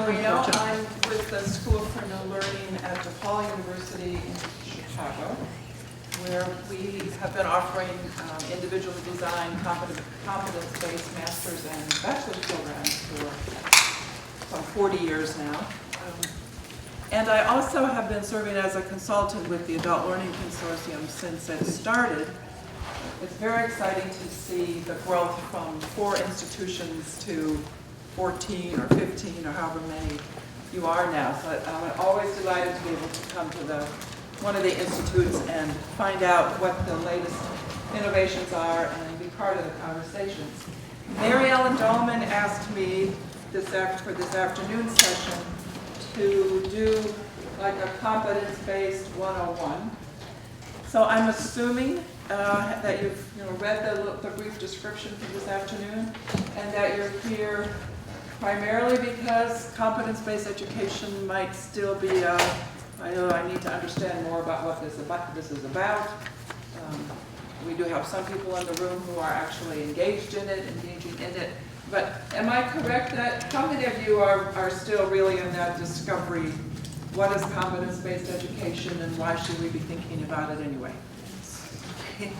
Marino. I'm with the School for New Learning at DePaul University in Chicago, where we have been offering individually designed competence-based master's and bachelor's programs for some 40 years now. And I also have been serving as a consultant with the Adult Learning Consortium since it started. It's very exciting to see the growth from 4 institutions to 14 or 15 or however many you are now. So I'm always delighted to be able to come to one of the institutes and find out what the latest innovations are and be part of the conversations. Mary Ellen Dolman asked me for this afternoon session to do like a competence-based 101. So I'm assuming that you've read the brief description for this afternoon, and that you're here primarily because competence-based education might still be I need to understand more about what this is about. We do have some people in the room who are actually engaging in it. But am I correct that how many of you are still really in that discovery? What is competence-based education and why should we be thinking about it anyway? Okay.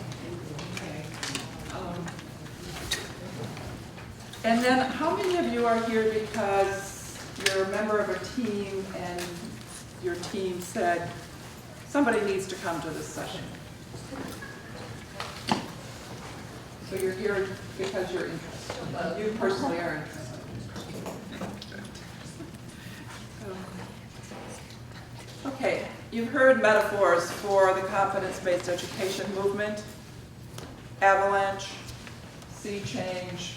And then how many of you are here because you're a member of a team and your team said, somebody needs to come to this session? So you're here because you're interested. You personally are interested. Okay, you've heard metaphors for the competence-based education movement: avalanche, sea change,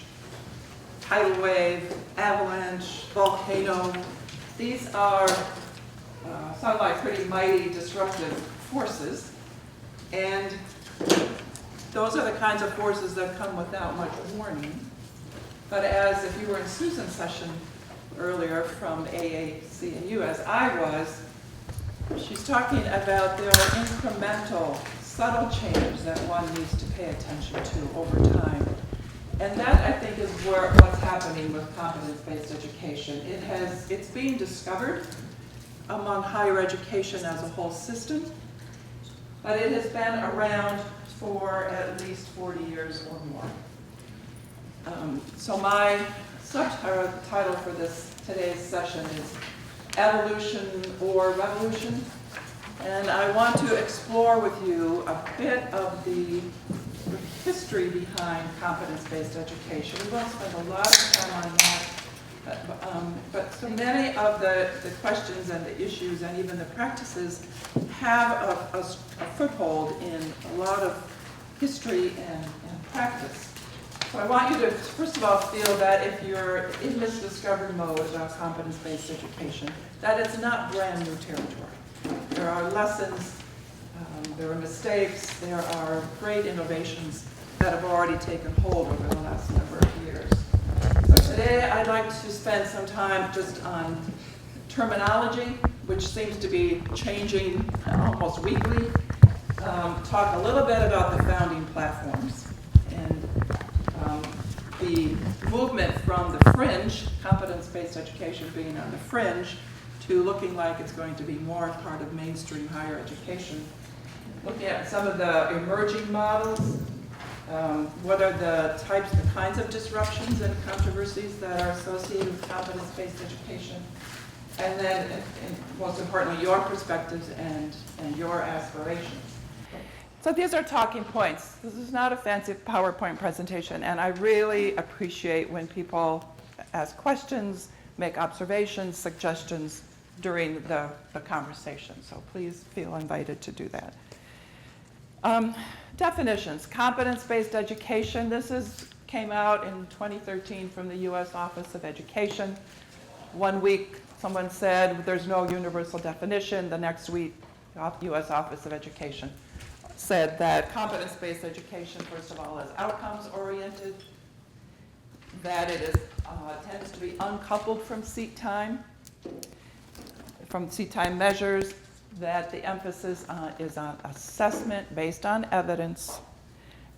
tidal wave, avalanche, volcano. These are sound like pretty mighty disruptive forces, and those are the kinds of forces that come without much warning. But as if you were in Susan's session earlier from AAC and you, as I was, she's talking about there are incremental, subtle changes that one needs to pay attention to over time. And that, I think, is what's happening with competence-based education. It's being discovered among higher education as a whole system, but it has been around for at least 40 years or more. So my subtitle for today's session is Evolution or Revolution, and I want to explore with you a bit of the history behind competence-based education. We won't spend a lot of time on that, but so many of the questions and the issues and even the practices have a foothold in a lot of history and practice. So I want you to, first of all, feel that if you're in this discovery mode about competence-based education, that it's not brand new territory. There are lessons, there are mistakes, there are great innovations that have already taken hold over the last number of years. So today I'd like to spend some time just on terminology, which seems to be changing almost weekly. Talk a little bit about the founding platforms and the movement from the fringe, competence-based education being on the fringe, to looking like it's going to be more part of mainstream higher education. Looking at some of the emerging models, what are the kinds of disruptions and controversies that are associated with competence-based education, and then, and most importantly, your perspectives and your aspirations. So these are talking points. This is not a fancy PowerPoint presentation, and I really appreciate when people ask questions, make observations, suggestions during the conversation. So please feel invited to do that. Definitions: competence-based education. This came out in 2013 from the U.S. Office of Education. One week, someone said there's no universal definition. The next week, the U.S. Office of Education said that competence-based education, first of all, is outcomes-oriented, that it tends to be uncoupled from seat time measures, that the emphasis is on assessment based on evidence,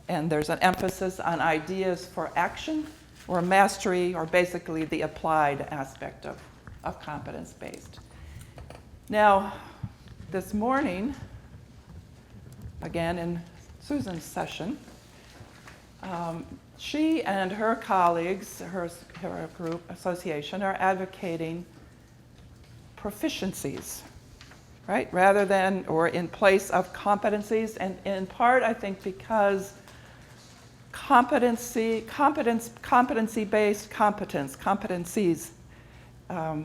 and there's an emphasis on ideas for action or mastery, or basically the applied aspect of of competence-based. Now, this morning, again in Susan's session, she and her colleagues, her group association, are advocating proficiencies, right? Rather than, or in place of competencies, and in part, I think, because competency-based competencies.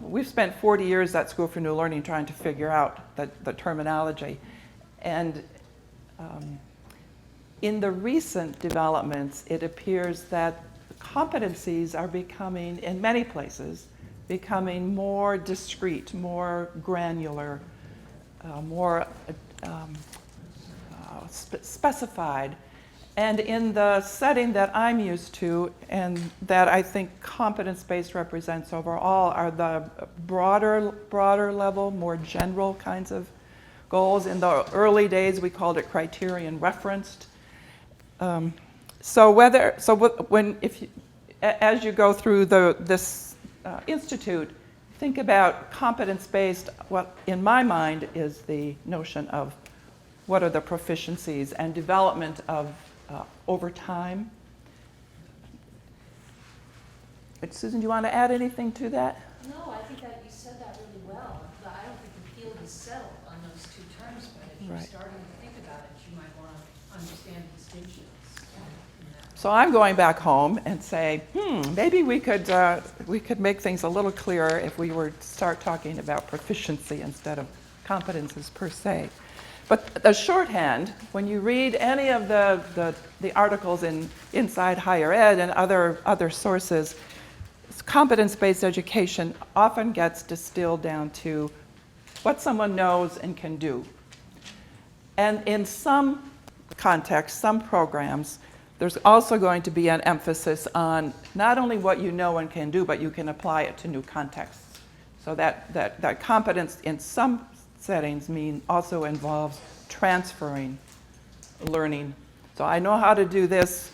We've spent 40 years at School for New Learning trying to figure out the terminology. And in the recent developments, it appears that competencies are becoming, in many places, becoming more discrete, more granular, more specified. And in the setting that I'm used to, and that I think competence-based represents overall, are the broader level, more general kinds of goals. In the early days, we called it criterion referenced. As you go through this institute, think about competence-based. What, in my mind, is the notion of what are the proficiencies and development of over time. But Susan, do you want to add anything to that? No, I think that you said that really well. I don't think the field is settled on those two terms, but if you're starting to think about it, you might want to understand the distinctions. So I'm going back home and say, maybe we could make things a little clearer if we were to start talking about proficiency instead of competences per se. But the shorthand, when you read any of the articles in Inside Higher Ed and other sources, competence-based education often gets distilled down to what someone knows and can do. And in some contexts, some programs, there's also going to be an emphasis on not only what you know and can do, but you can apply it to new contexts. So that competence in some settings also involves transferring learning. So I know how to do this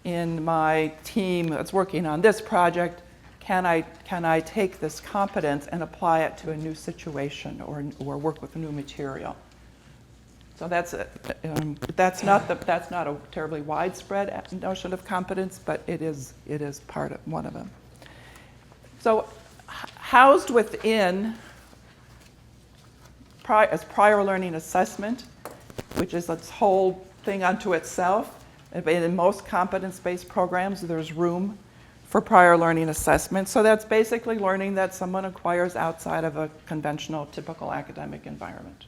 in my team that's working on this project. Can I take this competence and apply it to a new situation or work with a new material? So that's not a terribly widespread notion of competence, but it is part of one of them. So housed within as prior learning assessment, which is its whole thing unto itself. In most competence-based programs, there's room for prior learning assessment. So that's basically learning that someone acquires outside of a conventional, typical academic environment.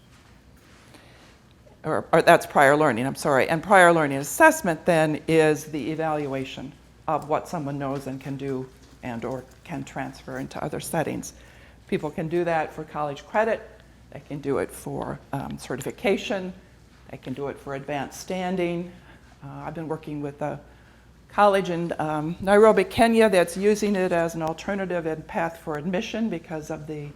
Or that's prior learning, I'm sorry. And prior learning assessment then is the evaluation of what someone knows and can do and or can transfer into other settings. People can do that for college credit. They can do it for certification. They can do it for advanced standing. I've been working with a college in Nairobi, Kenya that's using it as an alternative and path for admission because of the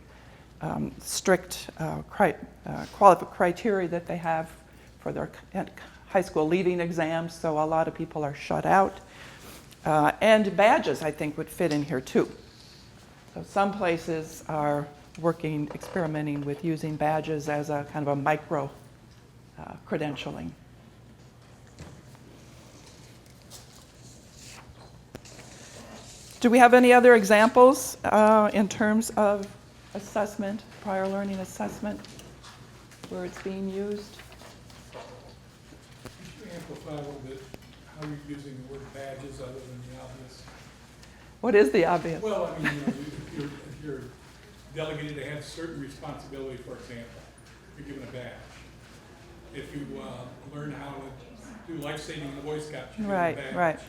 strict criteria that they have for their high school leaving exams, so a lot of people are shut out. And badges, I think, would fit in here too. So some places are experimenting with using badges as a kind of a micro credentialing. Do we have any other examples in terms of assessment, prior learning assessment, where it's being used? Could you amplify a little bit how you're using the word badges other than the obvious? What is the obvious? Well, I mean, if you're delegated to have certain responsibility, for example, you're given a badge. If you learn how to do life-saving in the Boy Scouts, you're given a badge. Right.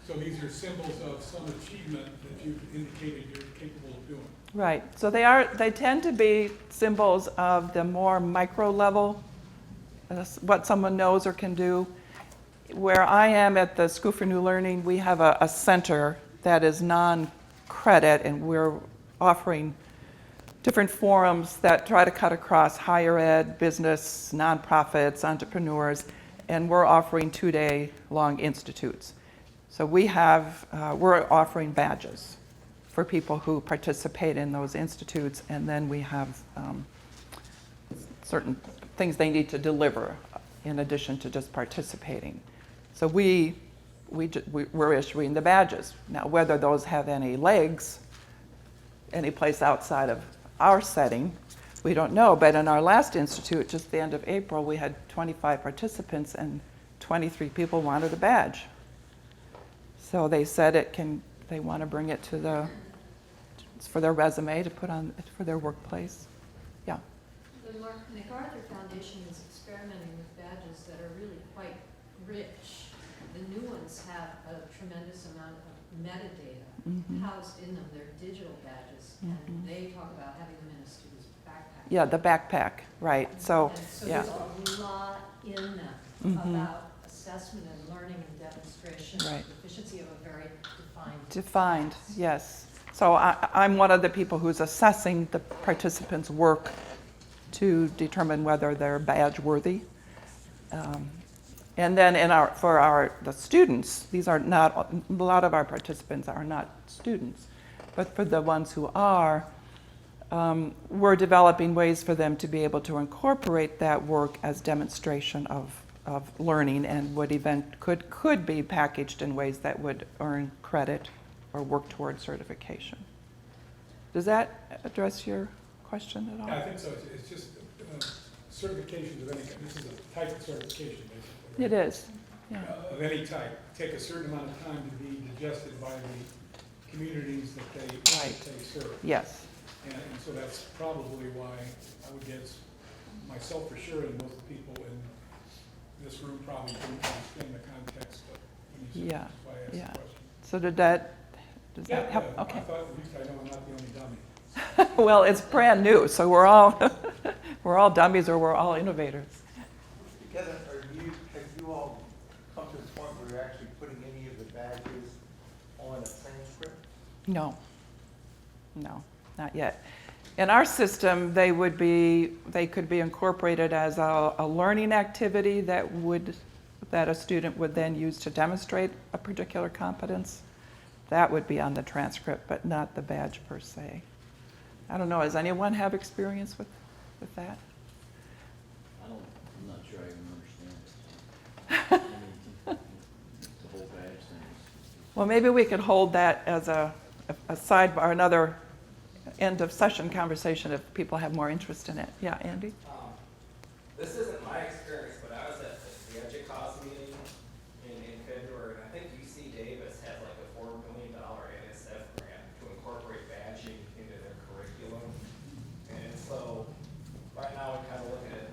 So these are symbols of some achievement that you've indicated you're capable of doing. Right. So they tend to be symbols of the more micro level, what someone knows or can do. Where I am at the School for New Learning, we have a center that is non-credit, and we're offering different forums that try to cut across higher ed, business, nonprofits, entrepreneurs, and we're offering 2-day long institutes. So we're offering badges. for people who participate in those institutes, and then we have certain things they need to deliver in addition to just participating. So we're issuing the badges. Now, whether those have any legs, any place outside of our setting, we don't know. But in our last institute, just the end of April, we had 25 participants and 23 people wanted a badge. So they said they want to bring it to for their resume to put on for their workplace. Yeah. The MacArthur Foundation is experimenting with badges that are really quite rich. The new ones have a tremendous amount of metadata housed in them. They're digital badges, and they talk about having them in a student's backpack. Yeah, the backpack, right. So, And so yeah. there's a lot in them about assessment and learning and demonstration, Right. proficiency of a very defined. Defined, yes. So I'm one of the people who's assessing the participants' work to determine whether they're badge worthy. And then for the students, these are not, a lot of our participants are not students, but for the ones who are, we're developing ways for them to be able to incorporate that work as demonstration of learning, and could be packaged in ways that would earn credit or work toward certification. Does that address your question at all? Yeah, I think so. It's just certifications of any kind. This is a type of certification, basically. It is, yeah. Of any type. Take a certain amount of time to be digested by the communities that they serve. Yes. And so that's probably why I would guess myself for sure, and most people in this room probably didn't understand the context of when you said Yeah, that's why I asked yeah. the question. So does that help? I Okay. thought at least I know I'm not the only dummy. Well, it's brand new, so we're all dummies or we're all innovators. Kevin, have you all come to the point where you're actually putting any of the badges on a transcript? No, not yet. In our system, they could be incorporated as a learning activity that a student would then use to demonstrate a particular competence. That would be on the transcript, but not the badge per se. I don't know, does anyone have experience with that? I'm not sure I even understand the whole badge thing. Well, maybe we could hold that as a sidebar, another end of session conversation if people have more interest in it. Yeah, Andy? This isn't my experience, but I was at the EDUCAUSE meeting in February, and I think UC Davis has like a $4 million NSF grant to incorporate badging into their curriculum. And so right now we kind of look at it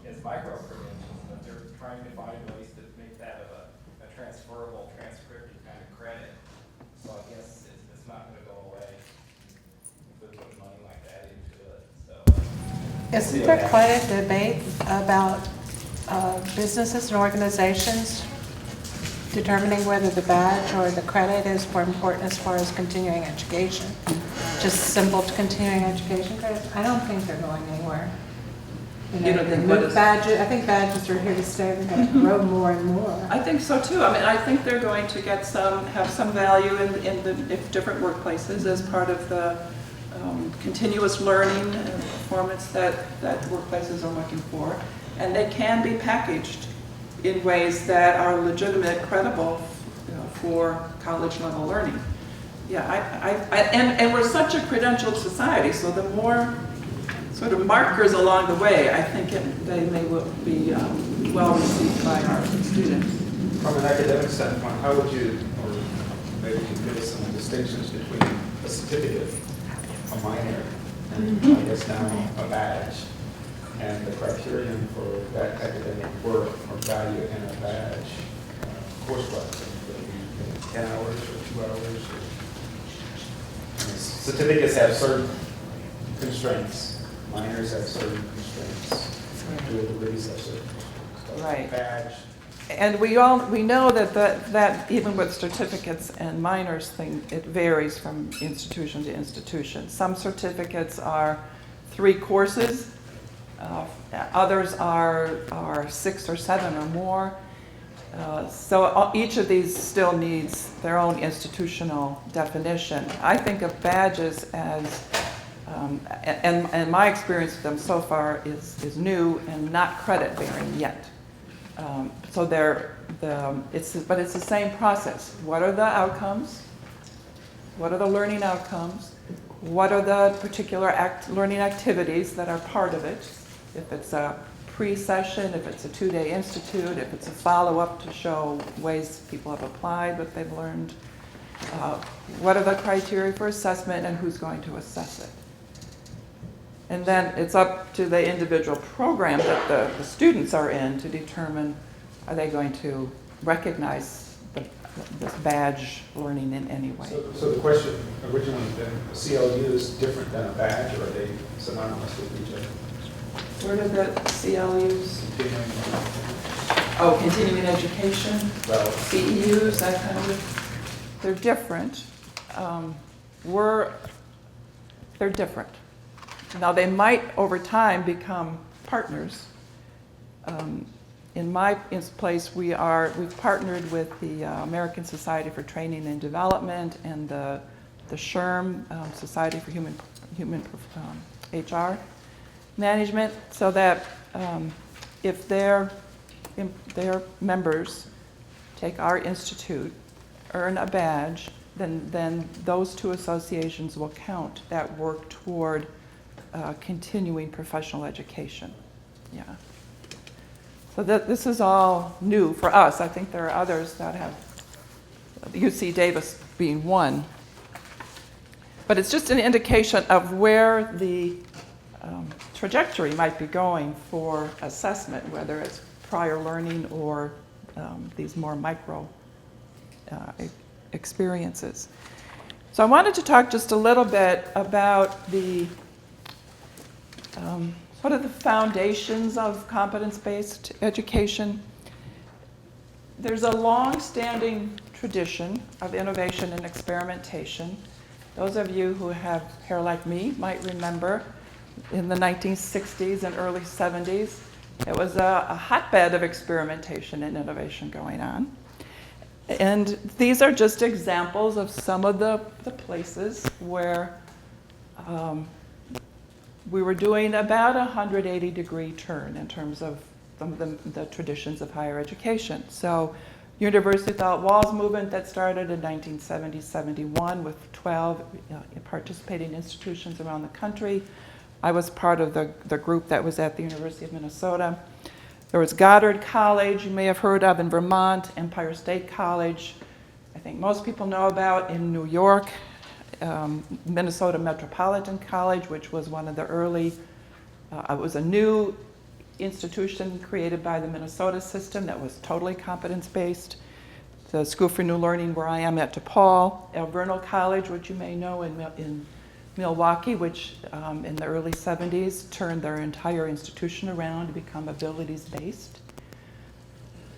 as micro-credentials, but they're trying to find ways to make that a transferable, transcripted kind of credit. So I guess it's not going to go away if we put money like that into it. So. Isn't there quite a debate about businesses and organizations determining whether the badge or the credit is more important as far as continuing education? Just simple continuing education credits? I don't think they're going anywhere. You don't think what is- badges? I think badges are here to stay. They're going to grow more and more. I think so too. I mean, I think they're going to have some value in the different workplaces as part of the continuous learning and performance that workplaces are looking for. And they can be packaged in ways that are legitimate, credible for college level learning. Yeah, and we're such a credentialed society, so the more sort of markers along the way, I think they may be well received by our students. From an academic standpoint, how would you, or maybe you can give us some distinctions between a certificate, a minor, and I guess now a badge, and the criterion for that academic work or value in a badge course-wise? Would it be 10 hours or 2 hours? Certificates have certain constraints. Minors have certain constraints. Degrees have certain constraints. Right. Badge. And we know that even with certificates and minors thing, it varies from institution to institution. Some certificates are 3 courses, others are 6 or 7 or more. So each of these still needs their own institutional definition. I think of badges as, and my experience with them so far is new and not credit bearing yet. So but it's the same process. What are the outcomes? What are the learning outcomes? What are the particular learning activities that are part of it? If it's a pre-session, if it's a 2-day institute, if it's a follow-up to show ways people have applied what they've learned. What are the criteria for assessment and who's going to assess it? And then it's up to the individual program that the students are in to determine, are they going to recognize this badge learning in any way? So the question originally has been, CLU is different than a badge, or are they synonymous with each other? Where did the CLUs? Continuing Oh, continuing education, well, CEUs, that kind of, they're different. They're different. Now, they might over time become partners. In my place, we've partnered with the American Society for Training and Development and the SHRM, Society for Human HR Management, so that if their members take our institute, earn a badge, then those two associations will count that work toward continuing professional education. Yeah. So this is all new for us. I think there are others that have, UC Davis being one. But it's just an indication of where the trajectory might be going for assessment, whether it's prior learning or these more micro experiences. So I wanted to talk just a little bit about what are the foundations of competence-based education. There's a long-standing tradition of innovation and experimentation. Those of you who have hair like me might remember in the 1960s and early 70s, it was a hotbed of experimentation and innovation going on. And these are just examples of some of the places where we were doing about a 180-degree turn in terms of some of the traditions of higher education. So University Without Walls movement that started in 1970-71 with 12 participating institutions around the country. I was part of the group that was at the University of Minnesota. There was Goddard College, you may have heard of in Vermont, Empire State College, I think most people know about in New York, Minnesota Metropolitan College, which was one of the early, it was a new institution created by the Minnesota system that was totally competence-based. The School for New Learning, where I am at DePaul, El Vernal College, which you may know in Milwaukee, which in the early 70s turned their entire institution around to become abilities-based.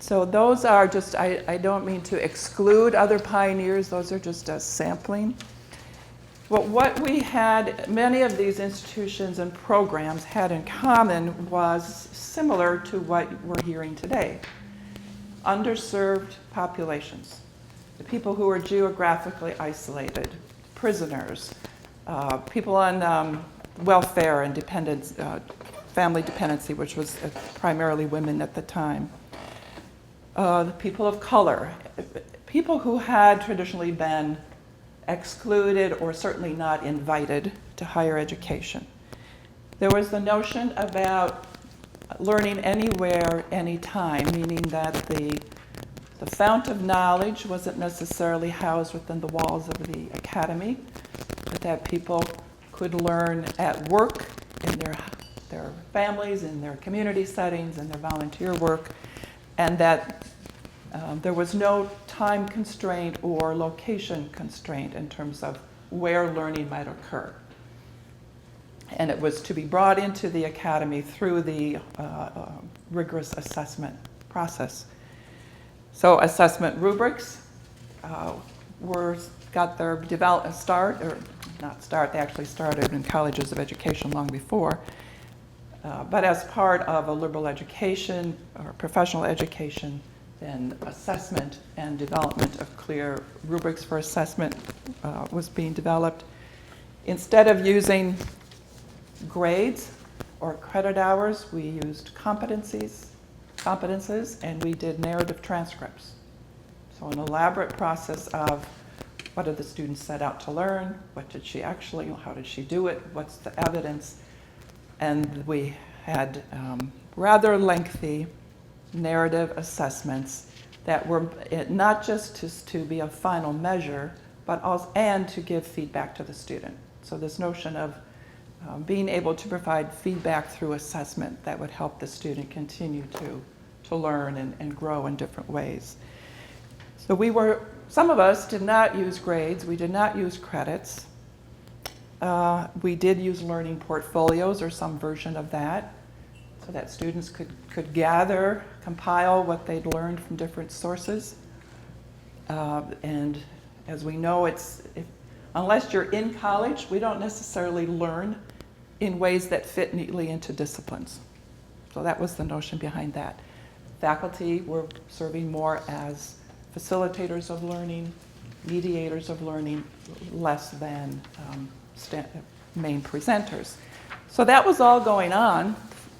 So those are just, I don't mean to exclude other pioneers, those are just a sampling. But what we had, many of these institutions and programs had in common was similar to what we're hearing today. Underserved populations, the people who are geographically isolated, prisoners, people on welfare and dependence, family dependency, which was primarily women at the time, the people of color, people who had traditionally been excluded or certainly not invited to higher education. There was the notion about learning anywhere, anytime, meaning that the fount of knowledge wasn't necessarily housed within the walls of the academy, but that people could learn at work, in their families, in their community settings, in their volunteer work, and that there was no time constraint or location constraint in terms of where learning might occur. And it was to be brought into the academy through the rigorous assessment process. So assessment rubrics got their they actually started in colleges of education long before, but as part of a liberal education or professional education then assessment and development of clear rubrics for assessment was being developed. Instead of using grades or credit hours, we used competences, and we did narrative transcripts. So an elaborate process of what did the students set out to learn, what did she actually, how did she do it, what's the evidence, and we had rather lengthy narrative assessments that were not just to be a final measure, but also and to give feedback to the student. So this notion of being able to provide feedback through assessment that would help the student continue to learn and grow in different ways. So some of us did not use grades, we did not use credits. We did use learning portfolios or some version of that, so that students could gather, compile what they'd learned from different sources. And as we know, unless you're in college, we don't necessarily learn in ways that fit neatly into disciplines. So that was the notion behind that. Faculty were serving more as facilitators of learning, mediators of learning, less than main presenters. So that was all going on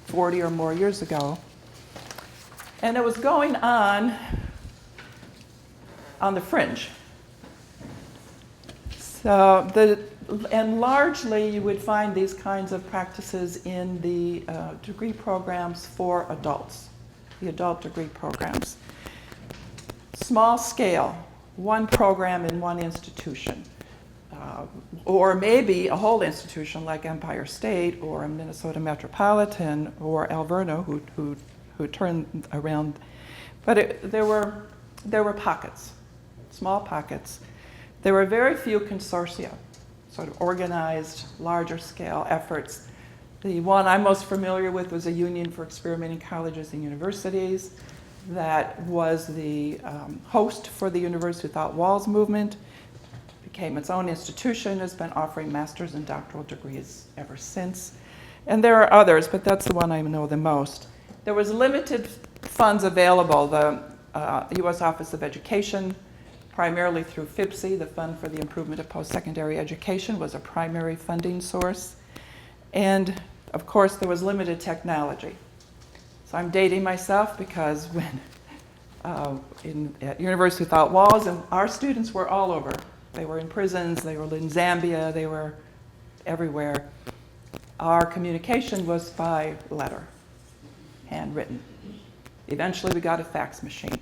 40 or more years ago. And it was going on the fringe. And largely you would find these kinds of practices in the degree programs for adults, the adult degree programs. Small scale, one program in one institution, or maybe a whole institution like Empire State or Minnesota Metropolitan or Alverno who turned around. But there were pockets, small pockets. There were very few consortia, sort of organized, larger scale efforts. The one I'm most familiar with was a Union for Experimenting Colleges and Universities that was the host for the University Without Walls movement, became its own institution, has been offering master's and doctoral degrees ever since. And there are others, but that's the one I know the most. There was limited funds available. The U.S. Office of Education, primarily through FIPSE, the Fund for the Improvement of Post-Secondary Education, was a primary funding source. And of course, there was limited technology. So I'm dating myself because when at University Without Walls, and our students were all over. They were in prisons, they were in Zambia, they were everywhere. Our communication was by letter, handwritten. Eventually we got a fax machine.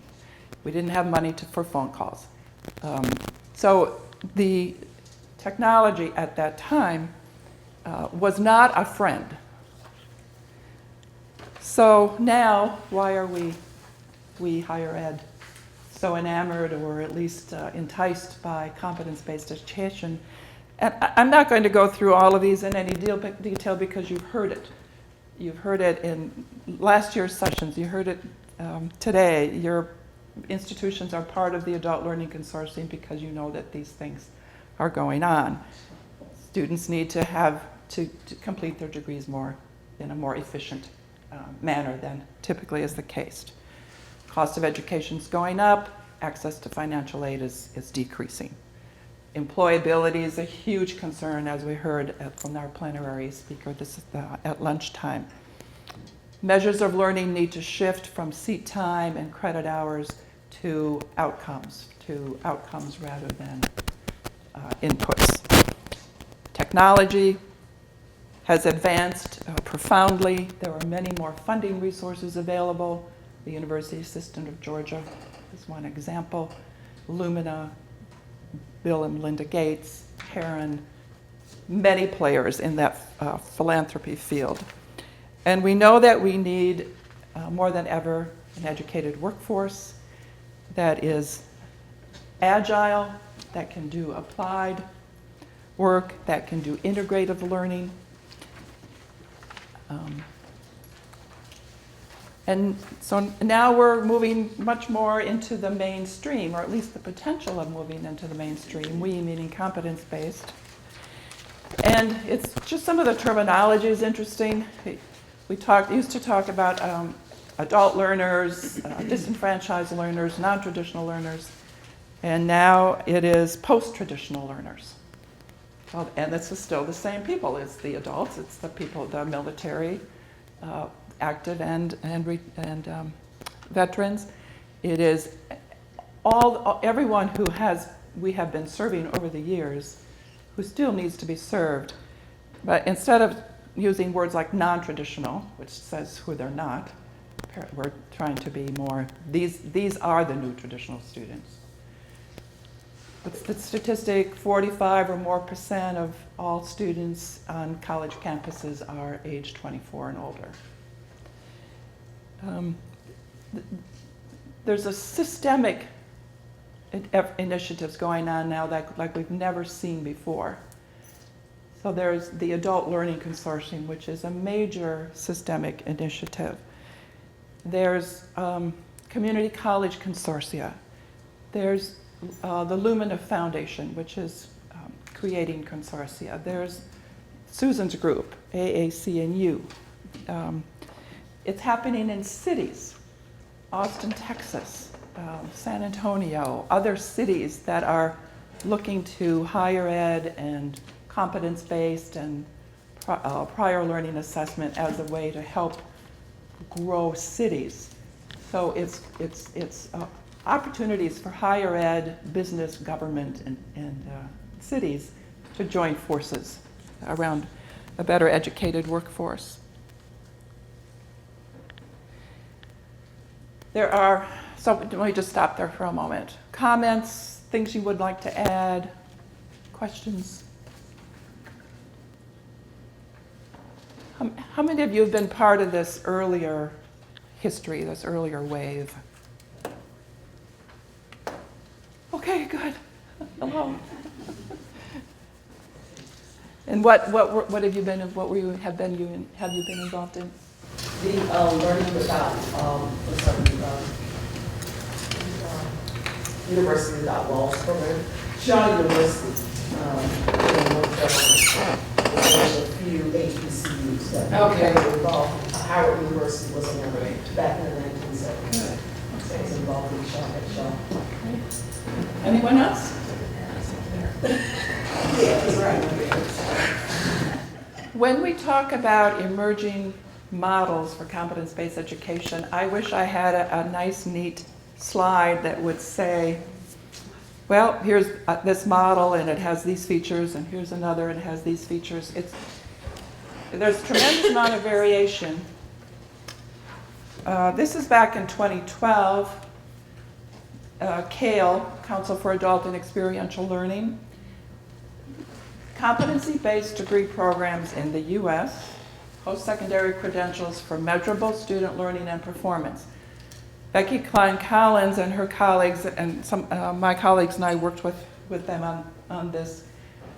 We didn't have money for phone calls. So the technology at that time was not a friend. So now, why are we higher ed so enamored or at least enticed by competence-based education? And I'm not going to go through all of these in any detail because you've heard it. You've heard it in last year's sessions. You heard it today. Your institutions are part of the Adult Learning Consortium because you know that these things are going on. Students need to complete their degrees in a more efficient manner than typically is the case. Cost of education is going up, access to financial aid is decreasing. Employability is a huge concern, as we heard from our plenary speaker at lunchtime. Measures of learning need to shift from seat time and credit hours to outcomes rather than inputs. Technology has advanced profoundly. There are many more funding resources available. The University System of Georgia is one example. Lumina, Bill and Melinda Gates, Heron, many players in that philanthropy field. And we know that we need, more than ever, an educated workforce that is agile, that can do applied work, that can do integrative learning. And so now we're moving much more into the mainstream, or at least the potential of moving into the mainstream, we meaning competence-based. And it's just some of the terminology is interesting. We used to talk about adult learners, disenfranchised learners, non-traditional learners, and now it is post-traditional learners. Well, and this is still the same people. It's the adults, it's the people, the military, active and veterans. It is everyone who we have been serving over the years, who still needs to be served. But instead of using words like non-traditional, which says who they're not, we're trying to be more, these are the new traditional students. The statistic, 45% or more of all students on college campuses are age 24 and older. There's a systemic initiatives going on now that like we've never seen before. So there's the Adult Learning Consortium, which is a major systemic initiative. There's community college consortia. There's the Lumina Foundation, which is creating consortia. There's Susan's group, AAC and U. It's happening in cities, Austin, Texas, San Antonio, other cities that are looking to higher ed and competence-based and prior learning assessment as a way to help grow cities. So it's opportunities for higher ed, business, government, and cities to join forces around a better educated workforce. So let me just stop there for a moment. Comments, things you would like to add, questions? How many of you have been part of this earlier history, this earlier wave? Okay, good. Hello. And what have you been? What have you been involved in? The learning without University Without Walls program. Shaw University. There's a few HBCUs that were involved. Howard University was another back in the 1970s. So I was involved in Shaw. Anyone else? Yeah, that's right. When we talk about emerging models for competence-based education, I wish I had a nice, neat slide that would say, well, here's this model and it has these features, and here's another and it has these features. There's a tremendous amount of variation. This is back in 2012. CALE, Council for Adult and Experiential Learning. Competency-based degree programs in the U.S., post-secondary credentials for measurable student learning and performance. Becky Klein-Collins and her colleagues, and some my colleagues and I worked with them on this.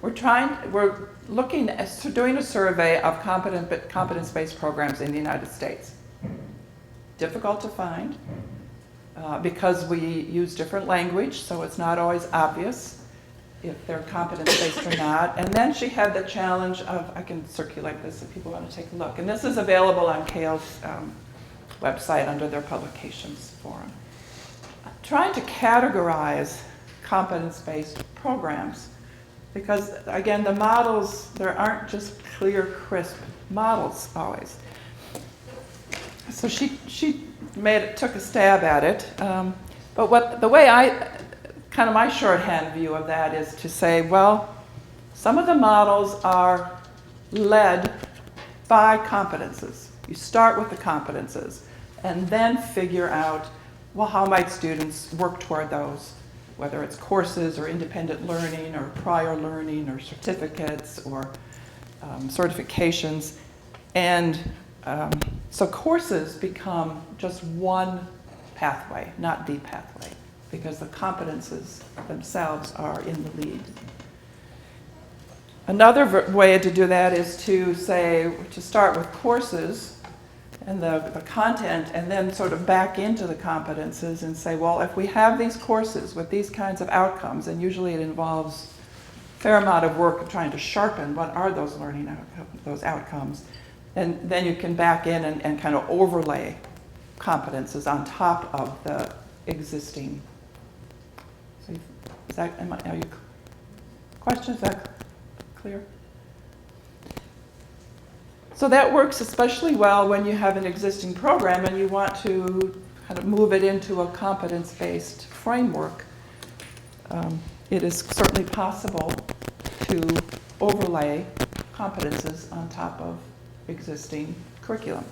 We're looking at doing a survey of competence-based programs in the United States. Difficult to find because we use different language, so it's not always obvious if they're competence-based or not. And then she had the challenge of, I can circulate this if people want to take a look, and this is available on CALE's website under their publications forum. Trying to categorize competence-based programs, because again, the models, there aren't just clear, crisp models always. So she took a stab at it, but the way kind of my shorthand view of that is to say, well, some of the models are led by competences. You start with the competences and then figure out, well, how might students work toward those, whether it's courses or independent learning or prior learning or certificates or certifications. And so courses become just one pathway, not the pathway, because the competences themselves are in the lead. Another way to do that is to start with courses and the content, and then sort of back into the competences and say, well, if we have these courses with these kinds of outcomes, and usually it involves a fair amount of work of trying to sharpen what are those learning outcomes, those outcomes, and then you can back in and kind of overlay competences on top of the existing. So is that, are you, questions, is that clear? So that works especially well when you have an existing program and you want to kind of move it into a competence-based framework. It is certainly possible to overlay competences on top of existing curriculum.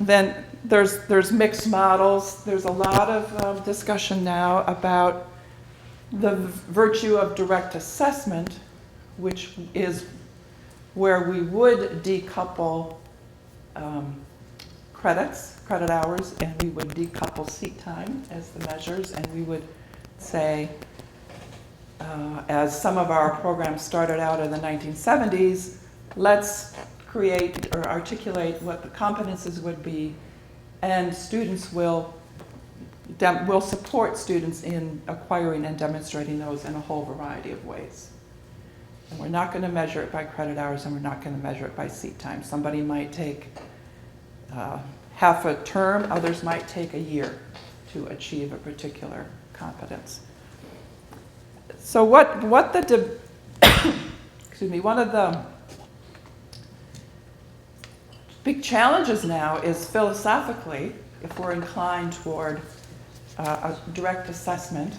Then there's mixed models. There's a lot of discussion now about the virtue of direct assessment, which is where we would decouple credit hours, and we would decouple seat time as the measures, and we would say, as some of our programs started out in the 1970s, let's create or articulate what the competences would be, and students will support students in acquiring and demonstrating those in a whole variety of ways. And we're not going to measure it by credit hours, and we're not going to measure it by seat time. Somebody might take half a term, others might take a year to achieve a particular competence. So one of the big challenges now is philosophically, if we're inclined toward a direct assessment,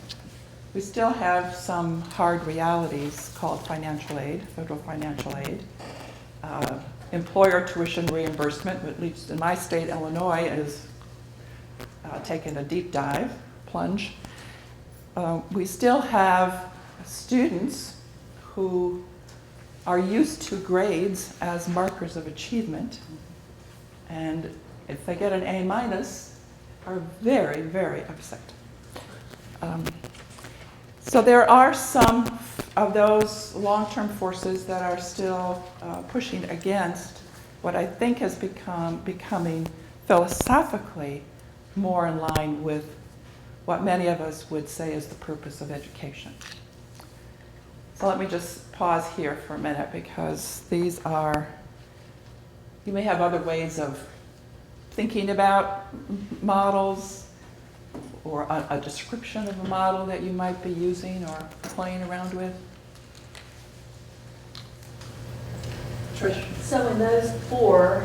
we still have some hard realities called financial aid, federal financial aid, employer tuition reimbursement, at least in my state, Illinois, is taking a deep dive, plunge. We still have students who are used to grades as markers of achievement, and if they get an A-, are very, very upset. So there are some of those long-term forces that are still pushing against what I think has becoming philosophically more in line with what many of us would say is the purpose of education. So let me just pause here for a minute, because these are, you may have other ways of thinking about models, or a description of a model that you might be using or playing around with. Trish? So in those 4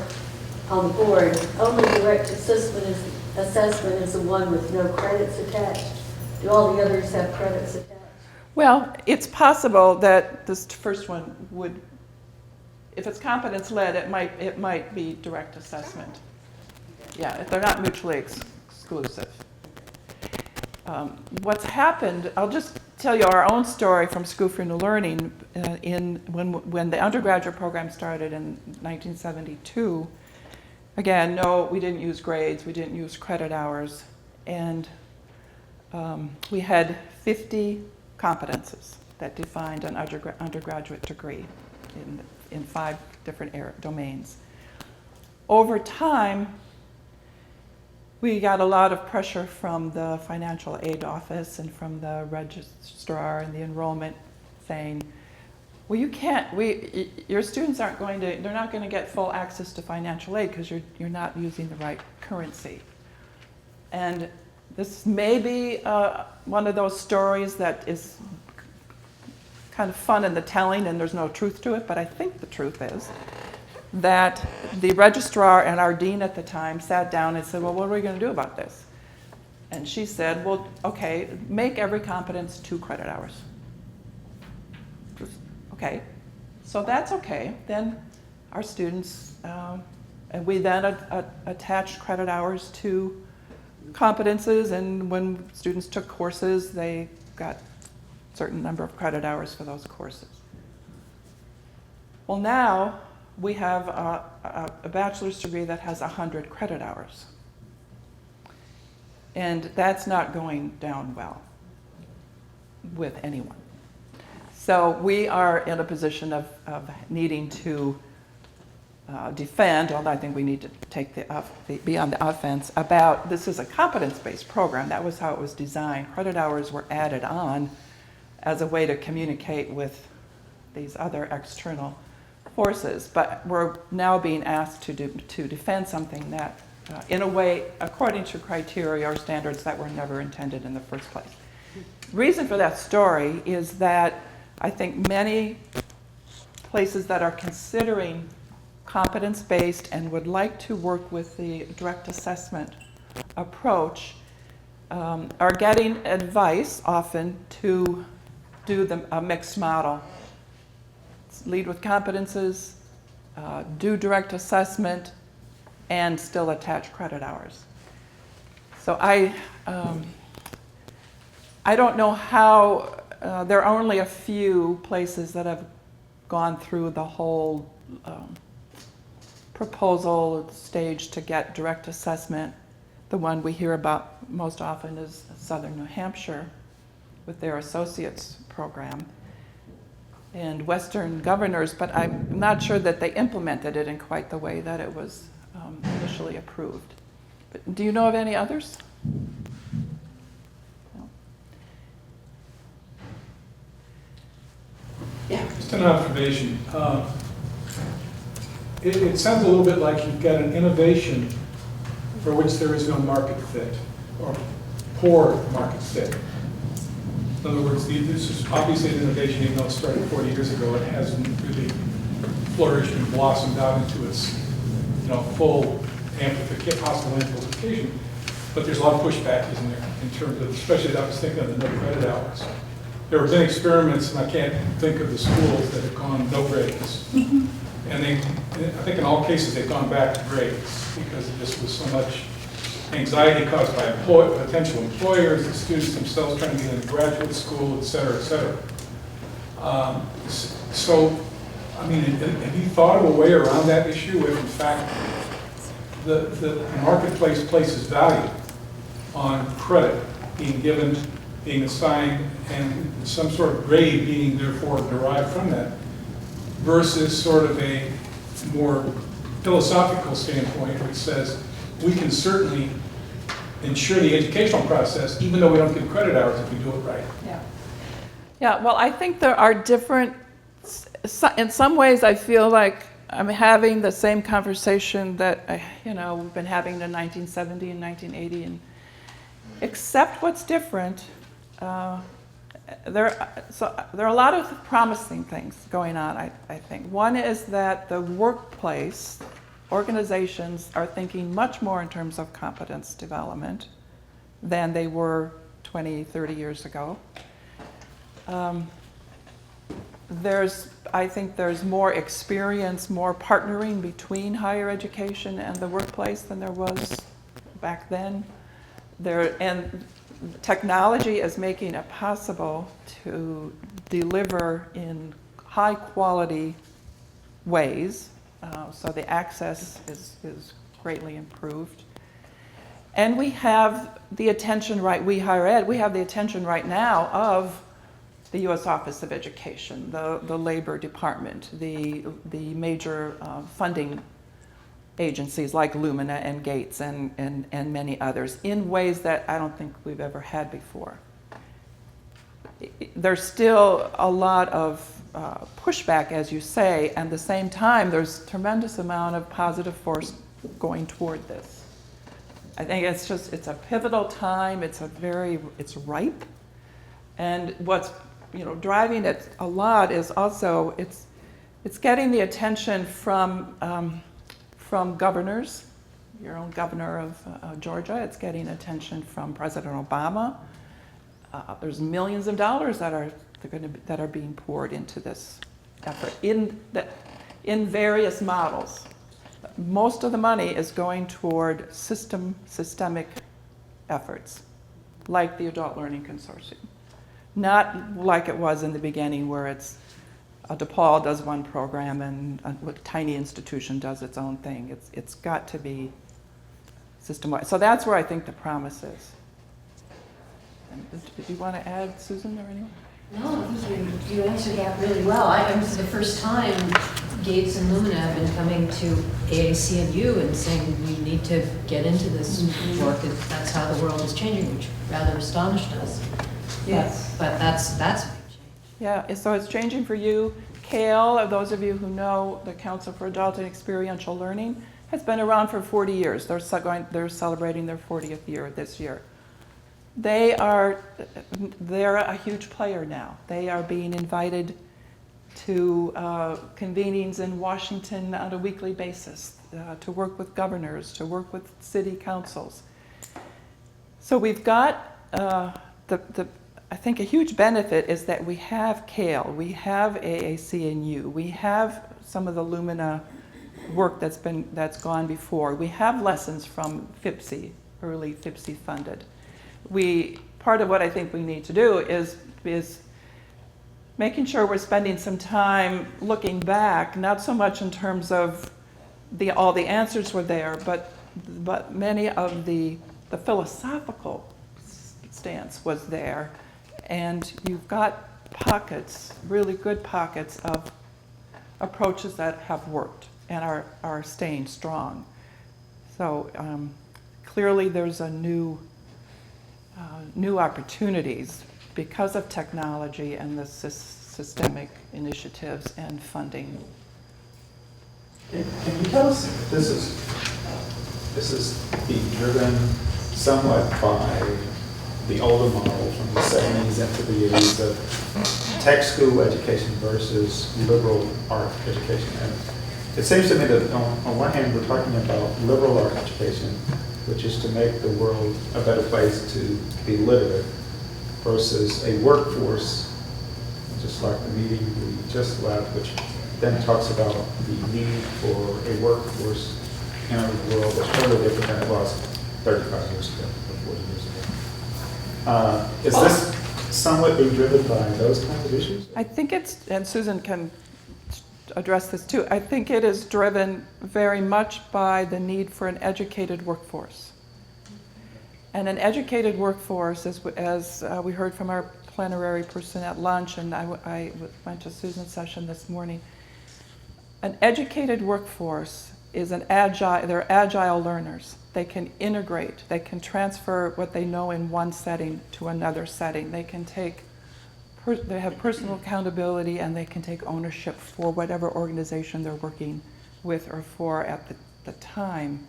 on the board, only direct assessment is the one with no credits attached. Do all the others have credits attached? Well, it's possible that this first one would, if it's competence-led, it might be direct assessment. Yeah, if they're not mutually exclusive. What's happened, I'll just tell you our own story from School for New Learning. When the undergraduate program started in 1972, again, no, we didn't use grades, we didn't use credit hours, and we had 50 competences that defined an undergraduate degree in 5 different domains. Over time, we got a lot of pressure from the financial aid office and from the registrar and the enrollment saying, well, you can't, your students aren't going to, they're not going to get full access to financial aid because you're not using the right currency. And this may be one of those stories that is kind of fun in the telling and there's no truth to it, but I think the truth is that the registrar and our dean at the time sat down and said, well, what are we going to do about this? And she said, well, okay, make every competence 2 credit hours. Okay, so that's okay. Then our students, and we then attached credit hours to competences, and when students took courses, they got a certain number of credit hours for those courses. Well, now we have a bachelor's degree that has 100 credit hours. And that's not going down well with anyone. So we are in a position of needing to defend, although I think we need to be on the offense about, this is a competence-based program. That was how it was designed. Credit hours were added on as a way to communicate with these other external forces, but we're now being asked to defend something that in a way, according to criteria or standards that were never intended in the first place. Reason for that story is that I think many places that are considering competence-based and would like to work with the direct assessment approach are getting advice often to do a mixed model. Lead with competences, do direct assessment, and still attach credit hours. So I don't know how, there are only a few places that have gone through the whole proposal stage to get direct assessment. The one we hear about most often is Southern New Hampshire with their associates program and Western governors, but I'm not sure that they implemented it in quite the way that it was initially approved. But do you know of any others? No. Yeah. Just an observation. It sounds a little bit like you've got an innovation for which there is no market fit, or poor market fit. In other words, this is obviously an innovation, even though it started 40 years ago, it hasn't really flourished and blossomed out into its full possible amplification. But there's a lot of pushback, isn't there, in terms of, especially I was thinking of the no credit hours. There have been experiments, and I can't think of the schools that have gone no grades. And I think in all cases they've gone back to grades because this was so much anxiety caused by potential employers, the students themselves trying to get into graduate school, et cetera, et cetera. So, I mean, have you thought of a way around that issue if in fact the marketplace places value on credit being given, being assigned, and some sort of grade being therefore derived from that, versus sort of a more philosophical standpoint which says we can certainly ensure the educational process even though we don't give credit hours if we do it right. Yeah. Yeah, well, I think there are different, in some ways I feel like I'm having the same conversation that we've been having in 1970 and 1980, and except what's different, there are a lot of promising things going on, I think. One is that the workplace, organizations are thinking much more in terms of competence development than they were 20, 30 years ago. I think there's more experience, more partnering between higher education and the workplace than there was back then. And technology is making it possible to deliver in high quality ways, so the access is greatly improved. And we have the attention we higher ed, we have the attention right now of the U.S. Office of Education, the Labor Department, the major funding agencies like Lumina and Gates and many others in ways that I don't think we've ever had before. There's still a lot of pushback, as you say, and at the same time there's a tremendous amount of positive force going toward this. I think it's a pivotal time, it's ripe, and what's driving it a lot is also it's getting the attention from governors, your own governor of Georgia. It's getting attention from President Obama. There's millions of dollars that are being poured into this effort in various models. Most of the money is going toward systemic efforts, like the Adult Learning Consortium. Not like it was in the beginning, where it's DePaul does one program and a tiny institution does its own thing. It's got to be system-wide. So that's where I think the promise is. Did you want to add, Susan, or anyone? No, I think you answered that really well. This is the first time Gates and Lumina have been coming to AAC and you and saying we need to get into this work. That's how the world is changing, which rather astonished us. Yes. But that's a big change. Yeah, so it's changing for you. CALE, those of you who know the Council for Adult and Experiential Learning, has been around for 40 years. They're celebrating their 40th year this year. They're a huge player now. They are being invited to convenings in Washington on a weekly basis, to work with governors, to work with city councils. So we've got, I think a huge benefit is that we have CALE, we have AAC&U, we have some of the Lumina work that's gone before. We have lessons from FIPSI, early FIPSI funded. Part of what I think we need to do is making sure we're spending some time looking back, not so much in terms of all the answers were there, but many of the philosophical stance was there. And you've got pockets, really good pockets of approaches that have worked and are staying strong. So clearly there's a new opportunities because of technology and the systemic initiatives and funding. Can you tell us if this is being driven somewhat by the older model from the 70s into the 80s of tech school education versus liberal art education? And it seems to me that on one hand we're talking about liberal art education, which is to make the world a better place to be literate, versus a workforce, just like the meeting we just left, which then talks about the need for a workforce in a world that's totally different than it was 35 years ago or 40 years ago. Is this somewhat being driven by those kinds of issues? I think and Susan can address this too, I think it is driven very much by the need for an educated workforce. And an educated workforce, as we heard from our plenary person at lunch, and I went to Susan's session this morning, an educated workforce is they're agile learners. They can integrate, they can transfer what they know in one setting to another setting. They can they have personal accountability, and they can take ownership for whatever organization they're working with or for at the time.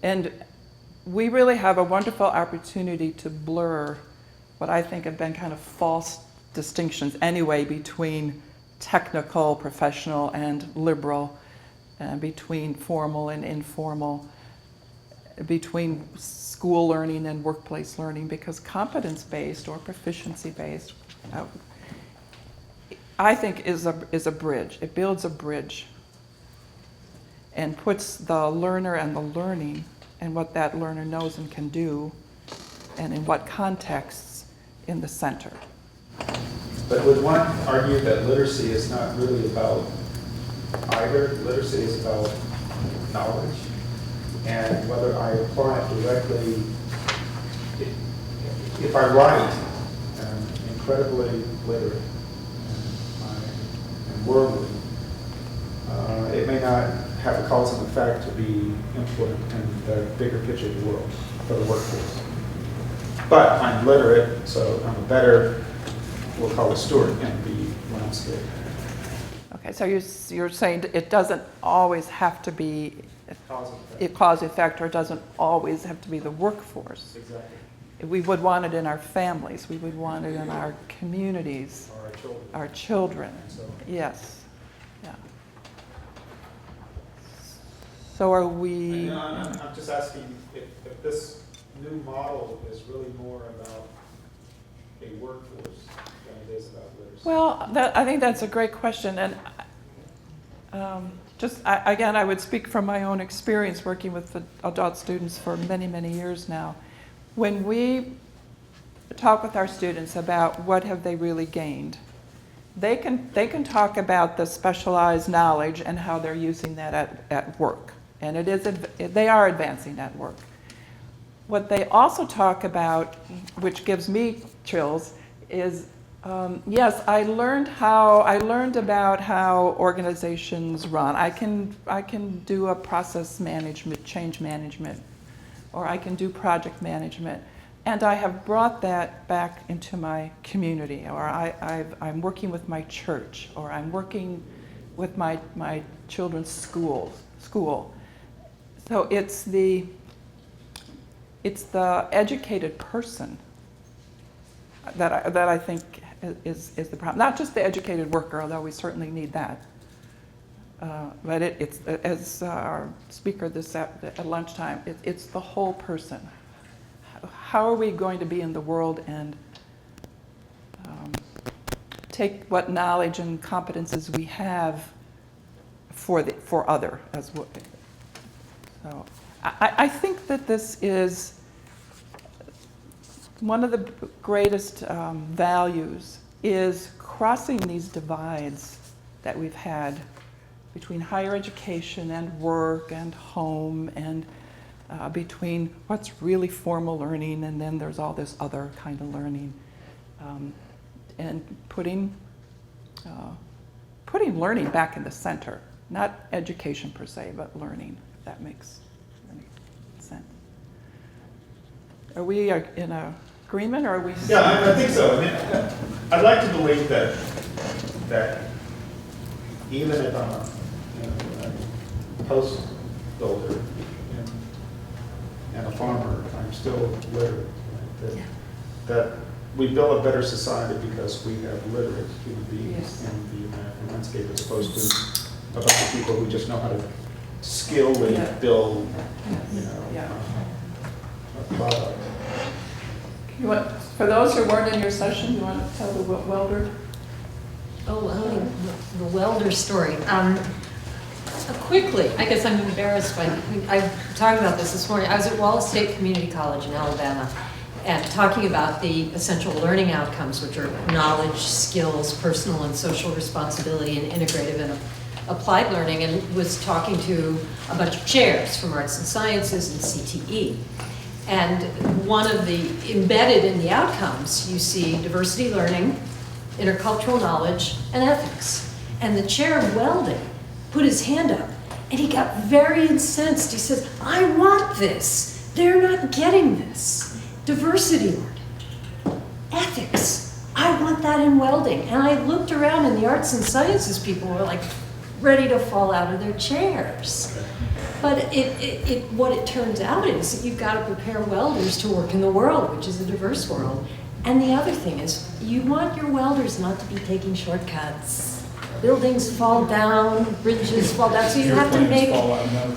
And we really have a wonderful opportunity to blur what I think have been kind of false distinctions anyway between technical, professional, and liberal, between formal and informal, between school learning and workplace learning, because competence-based or proficiency-based, I think is a bridge. It builds a bridge and puts the learner and the learning and what that learner knows and can do, and in what contexts, in the center. But would one argue that literacy is not really about either? Literacy is about knowledge, and whether I apply it directly, if I write incredibly literate and worldly, it may not have a cause and effect to be important in the bigger picture of the world for the workforce. But I'm literate, so I'm a better, we'll call it steward in the landscape. Okay, so you're saying it doesn't always have to be cause effect, or it doesn't always have to be the workforce. Exactly. We would want it in our families. We would want it in our communities. Or our children. Our children. So. Yes. Yeah. So are we? I'm just asking if this new model is really more about a workforce than it is about literacy. Well, I think that's a great question, and again, I would speak from my own experience working with the adult students for many, many years now. When we talk with our students about what have they really gained, they can talk about the specialized knowledge and how they're using that at work, and they are advancing at work. What they also talk about, which gives me chills, is yes, I learned about how organizations run. I can do a process management, change management, or I can do project management, and I have brought that back into my community, or I'm working with my church, or I'm working with my children's school, So it's the educated person that I think is the problem. Not just the educated worker, although we certainly need that. But it's as our speaker at lunchtime, it's the whole person. How are we going to be in the world and take what knowledge and competences we have for other as well? So I think that this is one of the greatest values is crossing these divides that we've had between higher education and work and home and between what's really formal learning and then there's all this other kind of learning, and putting learning back in the center, not education per se, but learning, if that makes any sense. Are we in agreement, or are we? Yeah, I think so. I mean, I'd like to believe that even if I'm a post builder and a farmer, I'm still literate. Right? That we build a better society because we have literate human beings in the American landscape, as opposed to a bunch of people who just know how to skillfully build, a product. For those who weren't in your session, you want to tell the Welder? Oh, the Welder story. Quickly, I guess I'm embarrassed by, I talked about this morning. I was at Wall State Community College in Alabama and talking about the essential learning outcomes, which are knowledge, skills, personal and social responsibility, and integrative and applied learning, and was talking to a bunch of chairs from arts and sciences and CTE. And one of the, embedded in the outcomes, you see diversity learning, intercultural knowledge, and ethics. And the chair of welding put his hand up, and he got very incensed. He says, I want this. They're not getting this. Diversity learning, ethics. I want that in welding. And I looked around, and the arts and sciences people were like ready to fall out of their chairs. But what it turns out is that you've got to prepare welders to work in the world, which is a diverse world. And the other thing is, you want your welders not to be taking shortcuts. Buildings fall down, bridges fall down, so you have to make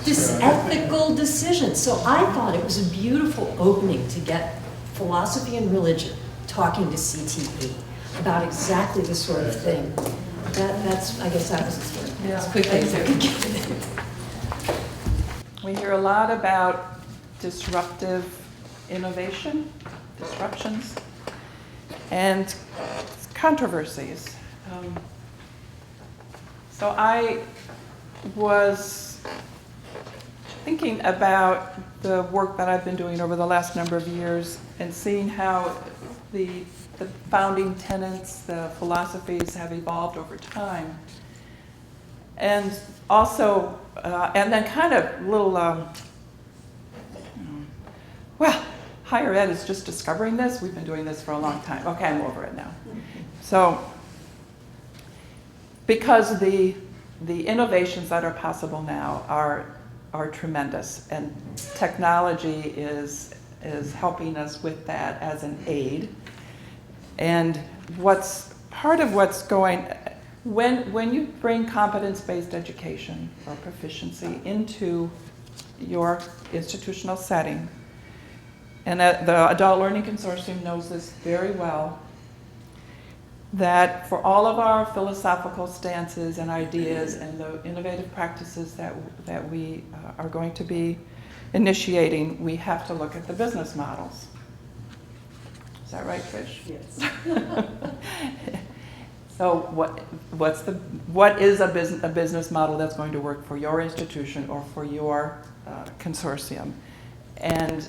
this ethical decision. So I thought it was a beautiful opening to get philosophy and religion talking to CTE about exactly the sort of thing. That's I guess that was the story. Yeah. As quickly as I could get it. We hear a lot about disruptive innovation, disruptions, and controversies. So I was thinking about the work that I've been doing over the last number of years and seeing how the founding tenets, the philosophies have evolved over time. And also, and then kind of little, well, higher ed is just discovering this. We've been doing this for a long time. Okay, I'm over it now. So, because the innovations that are possible now are tremendous, and technology is helping us with that as an aid. And part of what's going, when you bring competence-based education or proficiency into your institutional setting, and the Adult Learning Consortium knows this very well, that for all of our philosophical stances and ideas and the innovative practices that we are going to be initiating, we have to look at the business models. Is that right, Trish? Yes. So what is a business model that's going to work for your institution or for your consortium? And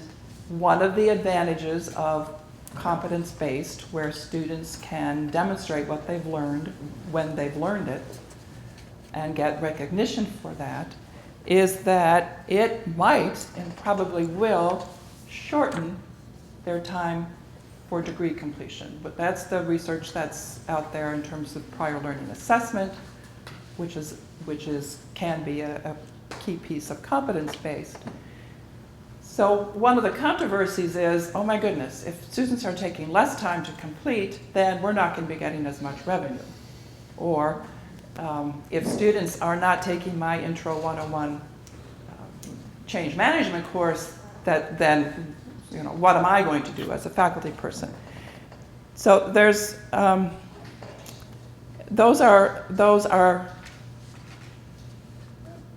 one of the advantages of competence-based, where students can demonstrate what they've learned when they've learned it and get recognition for that, is that it might and probably will shorten their time for degree completion. But that's the research that's out there in terms of prior learning assessment, which can be a key piece of competence-based. So one of the controversies is, oh my goodness, if students are taking less time to complete, then we're not going to be getting as much revenue. Or if students are not taking my Intro 101 change management course, then what am I going to do as a faculty person? So there's those are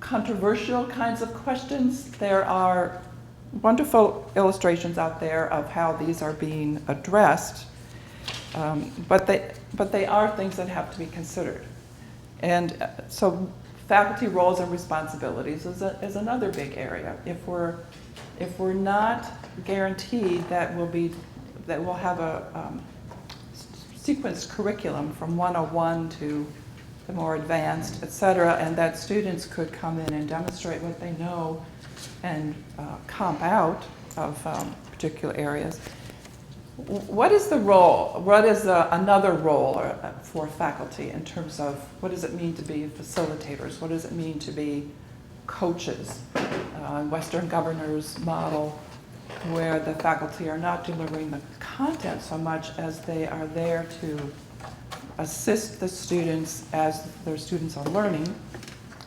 controversial kinds of questions. There are wonderful illustrations out there of how these are being addressed, but they are things that have to be considered. And so faculty roles and responsibilities is another big area. If we're not guaranteed that we'll have a sequenced curriculum from 101 to the more advanced, et cetera, and that students could come in and demonstrate what they know and comp out of particular areas. What is the role? What is another role for faculty in terms of what does it mean to be facilitators? What does it mean to be coaches? Western Governors model, where the faculty are not delivering the content so much as they are there to assist the students as their students are learning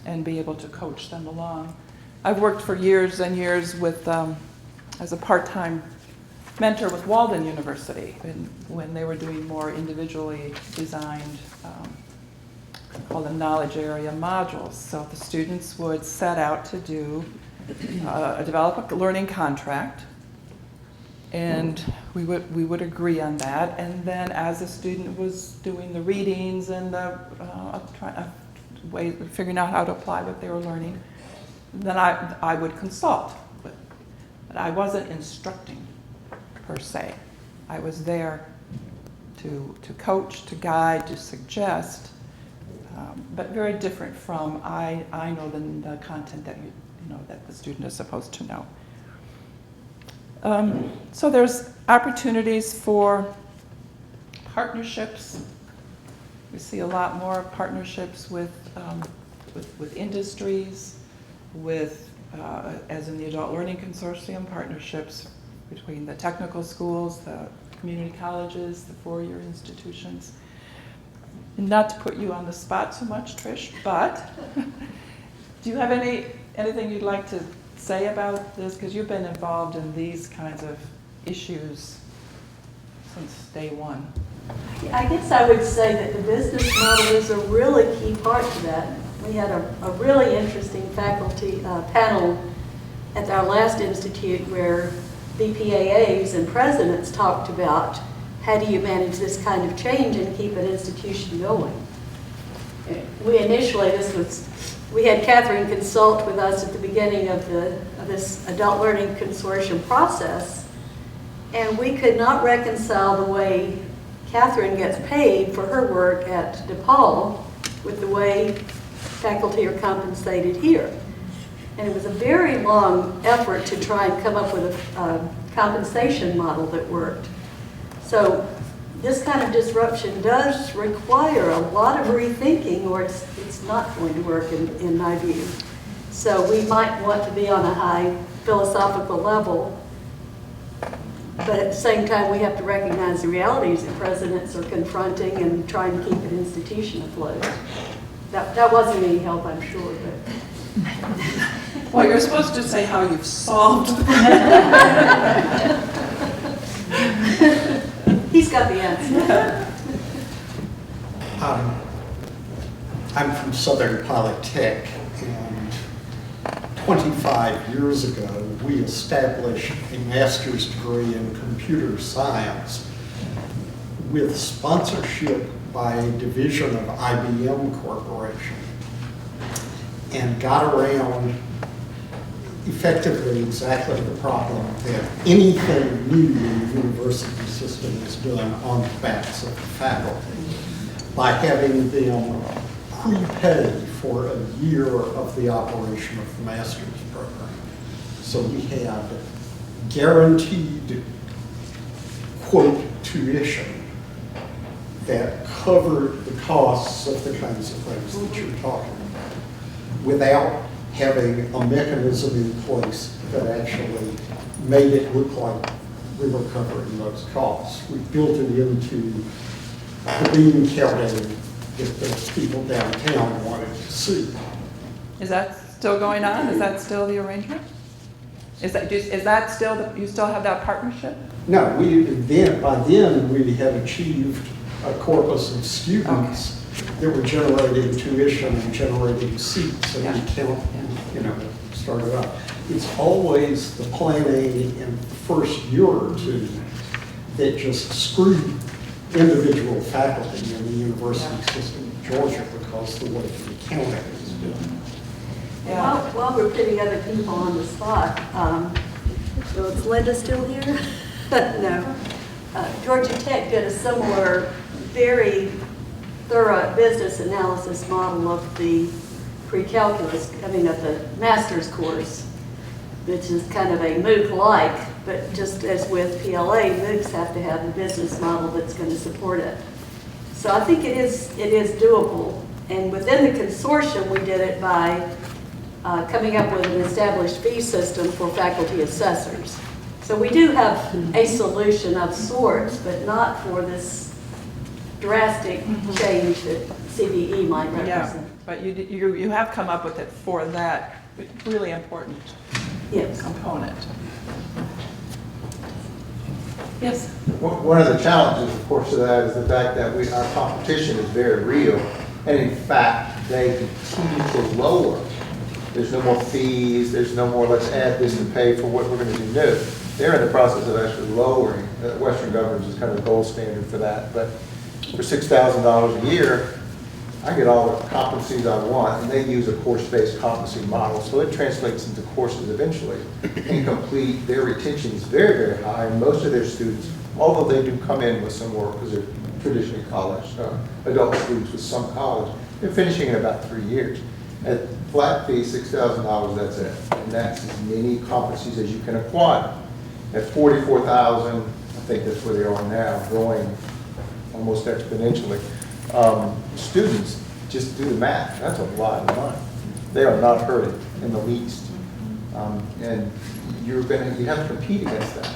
and be able to coach them along. I've worked for years and years with, as a part-time mentor with Welder University when they were doing more individually designed, called them knowledge area modules. So the students would set out to develop a learning contract, and we would agree on that. And then as the student was doing the readings and figuring out how to apply what they were learning, then I would consult. But I wasn't instructing per se. I was there to coach, to guide, to suggest, but very different from I know the content that that the student is supposed to know. So there's opportunities for partnerships. We see a lot more partnerships with industries, as in the Adult Learning Consortium, partnerships between the technical schools, the community colleges, the four-year institutions. And not to put you on the spot so much, Trish, but do you have anything you'd like to say about this? Because you've been involved in these kinds of issues since day one. I guess I would say that the business model is a really key part to that. We had a really interesting faculty panel at our last institute where BPAAs and presidents talked about how do you manage this kind of change and keep an institution going. We had Catherine consult with us at the beginning of this Adult Learning Consortium process, and we could not reconcile the way Catherine gets paid for her work at DePaul with the way faculty are compensated here. And it was a very long effort to try and come up with a compensation model that worked. So this kind of disruption does require a lot of rethinking, or it's not going to work in my view. So we might want to be on a high philosophical level, but at the same time we have to recognize the realities that presidents are confronting and trying to keep an institution afloat. That wasn't any help, I'm sure, but. Well, you're supposed to say how you've solved the He's got the answer. I'm from Southern Polytech, and 25 years ago, we established a master's degree in computer science with sponsorship by a division of IBM Corporation, and got around effectively exactly the problem that anything new in the university system is doing on the backs of the faculty by having them prepay for a year of the operation of the master's program. So we had guaranteed, quote, tuition that covered the costs of the kinds of things that you're talking about without having a mechanism in place that actually made it look like we were covering those costs. We built it into the bean counting that the people downtown wanted to see. Is that still going on? Is that still the arrangement? Is that still, you still have that partnership? No, by then, we had achieved a corpus of students that were generating tuition and generating seats, and we count, started up. It's always the planning in the first year or two that just screwed individual faculty in the university system of Georgia because the way the counting is done. Yeah. While we're putting other people on the spot, so is Linda still here? No. Georgia Tech did a similar, very thorough business analysis model of the pre-calculus, of the master's course, which is kind of a MOOC-like, but just as with PLA, MOOCs have to have a business model that's going to support it. So I think it is doable. And within the consortium, we did it by coming up with an established fee system for faculty assessors. So we do have a solution of sorts, but not for this drastic change that CBE might represent. Yeah, but you have come up with it for that really important component. Yes? One of the challenges, of course, of that is the fact that our competition is very real. And in fact, they continue to lower. There's no more fees, there's no more let's add this and pay for what we're going to do new. They're in the process of actually lowering. Western Governors is kind of the gold standard for that. But for $6,000 a year, I get all the competencies I want, and they use a course-based competency model, so it translates into courses eventually. Incomplete, their retention is very, very high, and most of their students, although they do come in with some work, because they're traditionally college, adult students with some college, they're finishing in about 3 years. At flat fee, $6,000, that's it, and that's as many competencies as you can acquire. At $44,000, I think that's where they are now, growing almost exponentially. Students, just do the math, that's a lot of money. They are not hurting in the least. And you have to compete against that.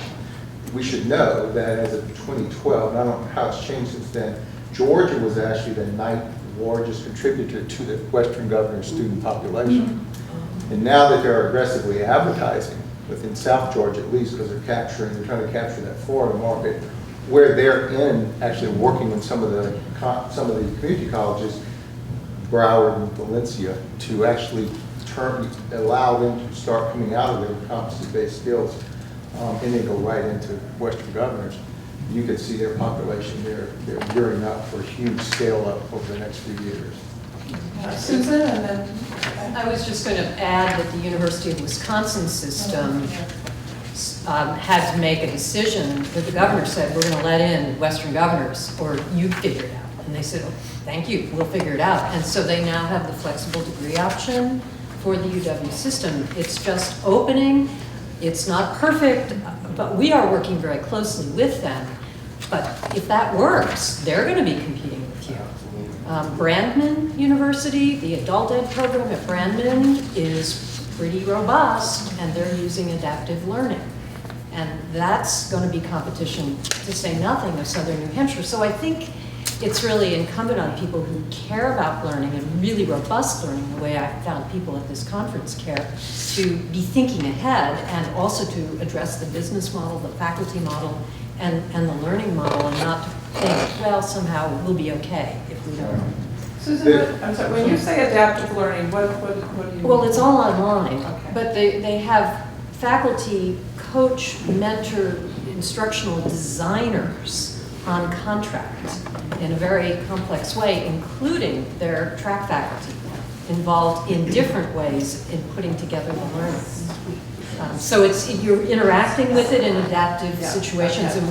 We should know that as of 2012, and I don't know how it's changed since then, Georgia was actually the 9th largest contributor to the Western Governors student population. And now that they're aggressively advertising, within South Georgia at least, because they're trying to capture that Florida market, where they're actually working with some of the community colleges, Broward and Valencia, to actually allow them to start coming out of their competency-based skills, and then go right into Western Governors. You can see their population, they're gearing up for a huge scale up over the next few years. Susan, and then I was just going to add that the University of Wisconsin system had to make a decision that the governor said, we're going to let in Western Governors, or you figure it out. And they said, oh, thank you, we'll figure it out. And so they now have the flexible degree option for the UW system. It's just opening. It's not perfect, but we are working very closely with them. But if that works, they're going to be competing with you. Brandman University, the adult ed program at Brandman is pretty robust, and they're using adaptive learning. And that's going to be competition, to say nothing of Southern New Hampshire. So I think it's really incumbent on people who care about learning and really robust learning, the way I found people at this conference care, to be thinking ahead and also to address the business model, the faculty model, and the learning model, and not to think, well, somehow we'll be okay if we don't. Susan, I'm sorry, when you say adaptive learning, what do you? Well, it's all online, Okay. but they have faculty, coach, mentor, instructional designers on contract in a very complex way, including their track faculty involved in different ways in putting together the learning. So you're interacting with it in adaptive situations, and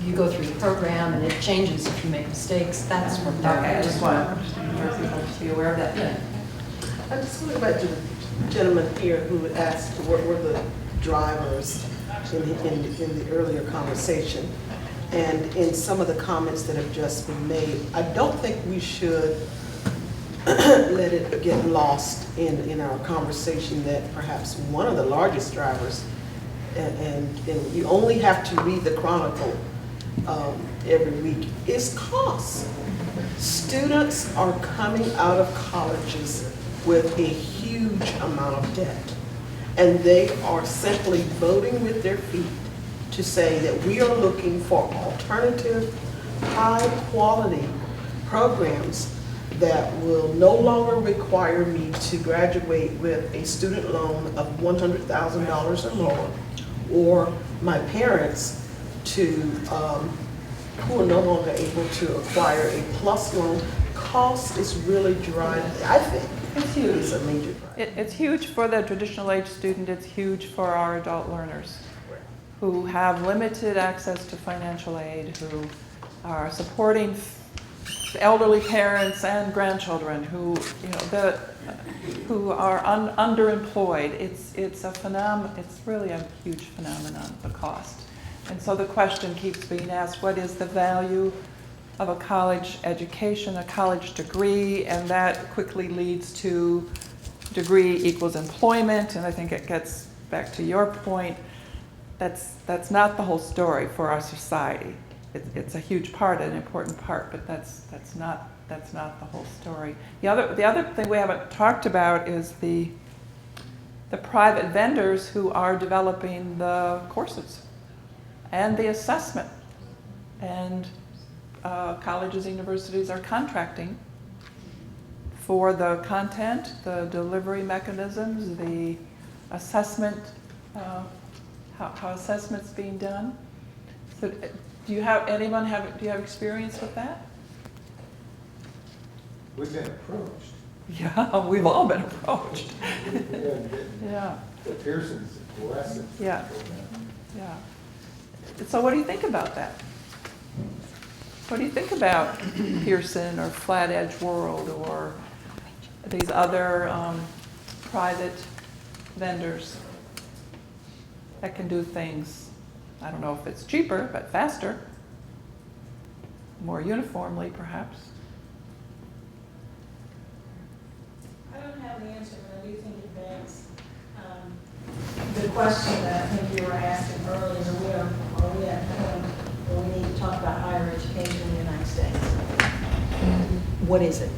you go through the program and it changes if you make mistakes. That's what they're Okay, I just doing. want people to be aware of that. Yeah. I just want to go back to the gentleman here who asked what were the drivers in the earlier conversation. And in some of the comments that have just been made, I don't think we should let it get lost in our conversation that perhaps one of the largest drivers, and you only have to read the Chronicle every week, is cost. Students are coming out of colleges with a huge amount of debt, and they are simply voting with their feet to say that we are looking for alternative, high-quality programs that will no longer require me to graduate with a student loan of $100,000 or more, or my parents who are no longer able to acquire a plus loan. Cost is really driving, I think, It's huge. is a major driver. It's huge for the traditional age student, it's huge for our adult learners who have limited access to financial aid, who are supporting elderly parents and grandchildren who, who are underemployed. It's really a huge phenomenon, the cost. And so the question keeps being asked, what is the value of a college education, a college degree? And that quickly leads to degree equals employment. And I think it gets back to your point. That's not the whole story for our society. It's a huge part, an important part, but that's not the whole story. The other thing we haven't talked about is the private vendors who are developing the courses and the assessment. And colleges and universities are contracting for the content, the delivery mechanisms, the assessment, how assessment's being done. So do you have experience with that? We've been approached. Yeah, we've all been approached. Yeah. The Pearson's aggressive. Yeah. Yeah. So what do you think about that? What do you think about Pearson or Flat Edge World or these other private vendors that can do things, I don't know if it's cheaper, but faster, more uniformly perhaps? I don't have the answer, but I do think it begs the question that I think you were asking earlier, are we at a point where we need to talk about higher education in the United States? What is it?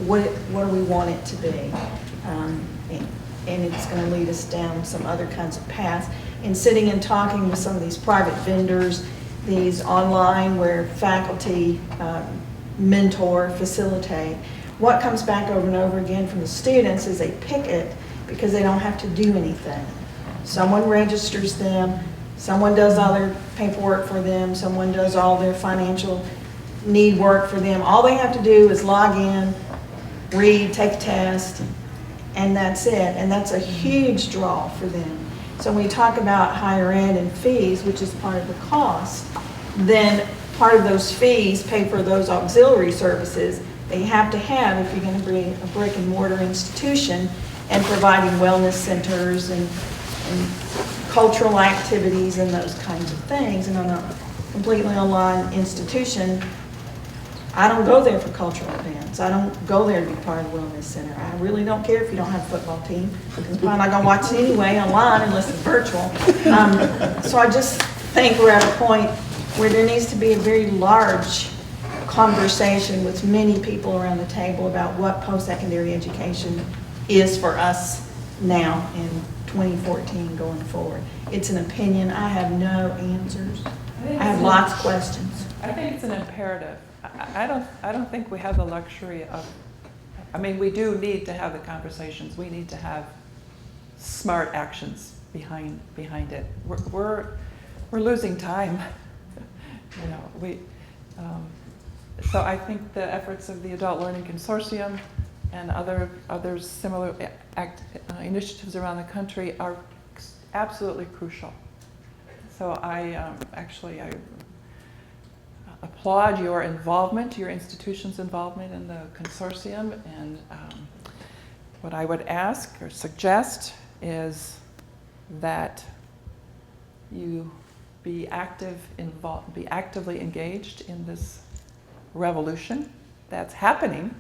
What do we want it to be? And it's going to lead us down some other kinds of paths. And sitting and talking with some of these private vendors, these online where faculty mentor, facilitate, what comes back over and over again from the students is they pick it because they don't have to do anything. Someone registers them, someone does all their paperwork for them, someone does all their financial need work for them. All they have to do is log in, read, take a test, and that's it. And that's a huge draw for them. So when we talk about higher ed and fees, which is part of the cost, then part of those fees pay for those auxiliary services that you have to have if you're going to be a brick and mortar institution and providing wellness centers and cultural activities and those kinds of things. And on a completely online institution, I don't go there for cultural events. I don't go there to be part of the wellness center. I really don't care if you don't have a football team, because I'm probably not going to watch it anyway online unless it's virtual. So I just think we're at a point where there needs to be a very large conversation with many people around the table about what post-secondary education is for us now in 2014 going forward. It's an opinion. I have no answers. I have lots of questions. I think it's an imperative. I don't think we have the luxury of, I mean, we do need to have the conversations. We need to have smart actions behind it. We're losing time. So I think the efforts of the Adult Learning Consortium and other similar initiatives around the country are absolutely crucial. So I applaud your involvement, your institution's involvement in the consortium, and what I would ask or suggest is that you be actively engaged in this revolution that's happening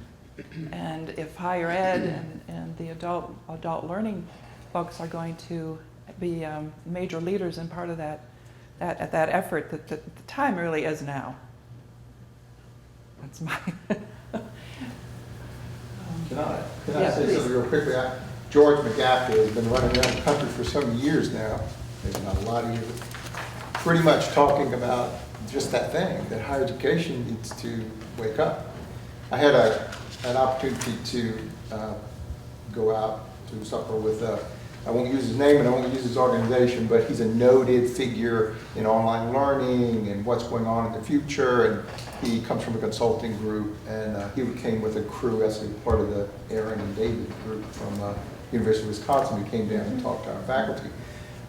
And if higher ed and the adult learning folks are going to be major leaders in part of that effort, that the time really is now. That's my. Can I Yeah, say please. something real quickly? George McGaffey has been running around the country for some years now, maybe not a lot of years, pretty much talking about just that thing, that higher education needs to wake up. I had an opportunity to go out to supper with, I won't use his name and I won't use his organization, but he's a noted figure in online learning and what's going on in the future. And he comes from a consulting group, and he came with a crew as a part of the Aaron and David group from University of Wisconsin, who came down and talked to our faculty.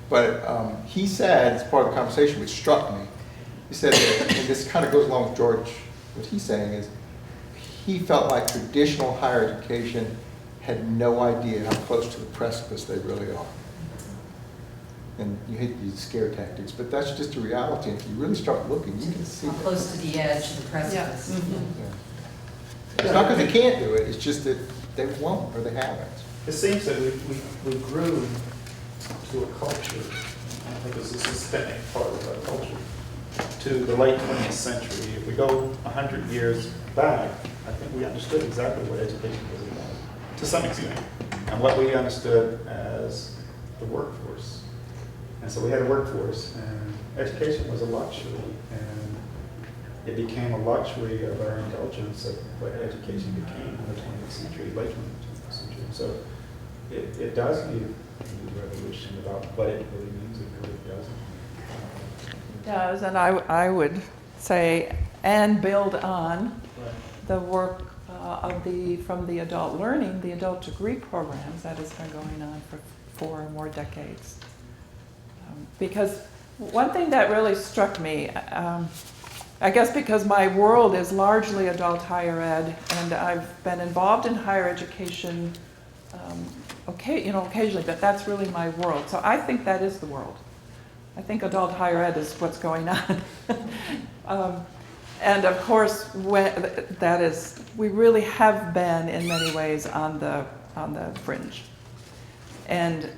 But he said, as part of the conversation, which struck me, he said that, and this kind of goes along with George, what he's saying is, he felt like traditional higher education had no idea how close to the precipice they really are. And you hate these scare tactics, but that's just a reality. And if you really start looking, you can see it. Close to the edge of the precipice. It's not because they can't do it, it's just that they won't or they haven't. It seems that we grew to a culture, I think it's a systemic part of our culture, to the late 20th century. If we go 100 years back, I think we understood exactly what education was about, to some extent, and what we understood as the workforce. And so we had a workforce, and education was a luxury, and it became a luxury of our indulgence of what education became in the 20th century, late 20th century. So it does need a revolution about what it really means and what it doesn't. It does, and I would say, and build on the work from the adult learning, the adult degree programs that has been going on for 4 or more decades. Because one thing that really struck me, I guess because my world is largely adult higher ed, and I've been involved in higher education occasionally, but that's really my world. So I think that is the world. I think adult higher ed is what's going on. And of course, we really have been in many ways on the fringe. And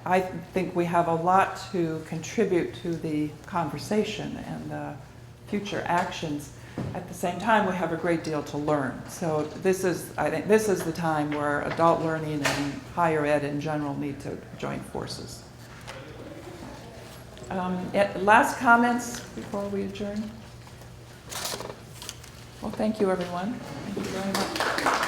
I think we have a lot to contribute to the conversation and the future actions. At the same time, we have a great deal to learn. So I think this is the time where adult learning and higher ed in general need to join forces. Last comments before we adjourn? Well, thank you, everyone. Thank you very much.